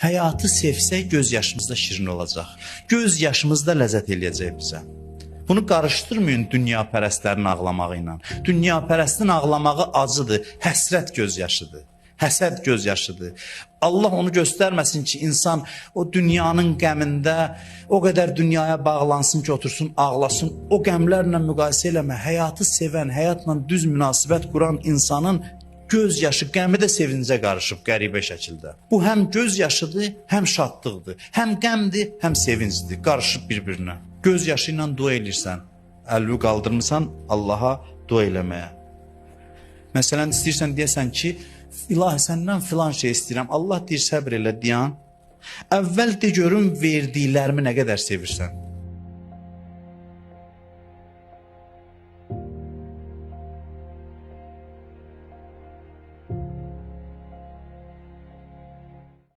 Həyatı sevsək göz yaşımızda şirin olacaq. Göz yaşımızda ləzzət eləyəcək bizə. Bunu qarışdırmayın dünya pərəstlərin ağlamağı ilə. Dünya pərəstin ağlamağı acıdır, həsrət göz yaşıdır. Həsəd göz yaşıdır. Allah onu göstərməsin ki, insan o dünyanın qəmində o qədər dünyaya bağlansın ki, otursun, ağlasın. O qəmlərlə müqayisə eləmə. Həyatı sevən, həyatla düz münasibət quran insanın göz yaşı, qəmi də sevincə qarışıb qəribə şəkildə. Bu həm göz yaşıdır, həm şadlıqdır. Həm qəmdir, həm sevincdir. Qarışıb bir-birinə. Göz yaşı ilə dua elirsən. Əlini qaldırmısan Allaha dua eləməyə. Məsələn, istəyirsən deyəsən ki, İlahi səndən filan şey istəyirəm. Allah deyir səbr elə, dayan. Əvvəl de görüm verdiklərimi nə qədər sevirsən.